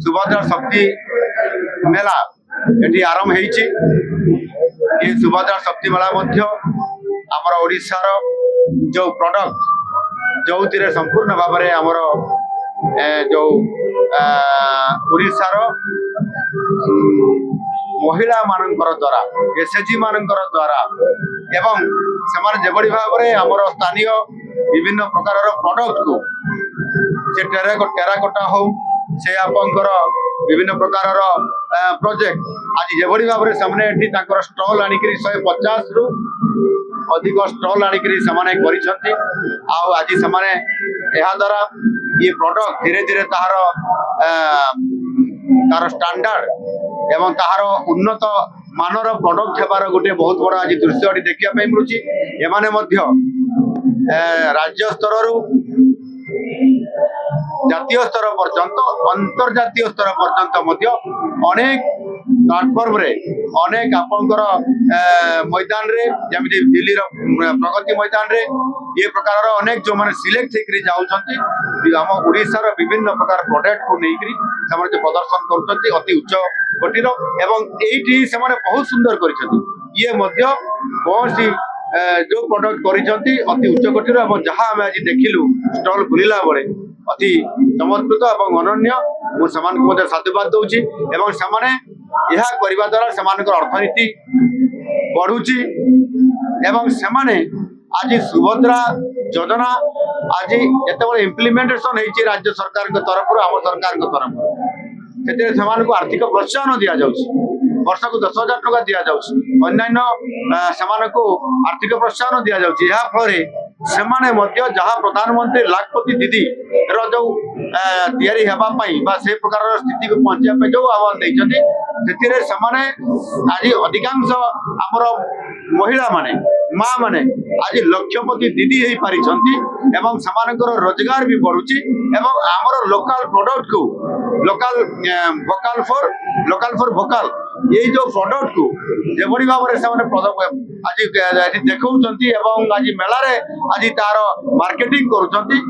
सुभद्रा शक्ति मेला ये आरंभ होती ये सुभद्रा शक्ति मेला आमर ओडिशार जो प्रोडक्ट जो संपूर्ण भाव में आमर जो ओडिशार महिला मानकर द्वारा एसएचजी मानकर द्वारा एवं से जेभली भाव में आमर स्थानीय विभिन्न प्रकार प्रोडक्ट को से टेराकोटा हो से आपंकर विभिन्न प्रकार प्रोजेक्ट आज जेभली भाव में से स्टॉल आनिक 150 रु अधिक स्टॉल आनिक आज से द्वारा ये प्रोडक्ट धीरे धीरे तार स्टैंडर्ड एवं तार उन्नत मानर प्रोडक्ट हेबार गोटे बहुत बड़ा आज दृश्य देखा मिलूँ एमाने राज्य स्तर जातीय स्तर पर्यंत अंतर्जातीय स्तर पर्यंत अनेक प्लाटफर्म रे अनेक आपंकर मैदान रे जमी दिल्ली प्रगति मैदान रे ये प्रकार अनेक जो मैंने सिलेक्ट होकर जाऊँगी आम ओडिशार विभिन्न प्रकार प्रोडक्ट को लेकर जो प्रदर्शन कर अति उच्च कोटिर एवं ये बहुत सुंदर कर ये कौन सी जो प्रोडक्ट करी अति उच्च कोटिर जहाँ आम आज देखिलु स्टॉल बुलिला बेले अति चमत्कृत और अनन्य मुझे साधुवाद दूची यह करने द्वारा से अर्थनीति बढ़ुची एवं से आज सुभद्रा योजना आज जिते इम्प्लीमेंटेशन होती राज्य सरकार तरफ आम सरकार तरफ से आर्थिक प्रोत्साहन दि जाऊँगी वर्ष को 10,000 टका दि जाऊँगी अन्य से आर्थिक प्रोत्साहन दि जाऊँगी से जहाँ प्रधानमंत्री लाखपति दीदी जो तैयारी से प्रकार स्थिति को पहुंचा जो आह्वान देते आज अधिकांश आमर महिला माने माँ माने आज लक्षपति दीदी हो पारी रोजगार भी बढ़ुची एवं आमर लोकल प्रोडक्ट को लोकल लोकल फॉर वोकल ये जो प्रोडक्ट को जेभली भाव में आज देखा आज मेलार आज तार मार्केटिंग करुँच।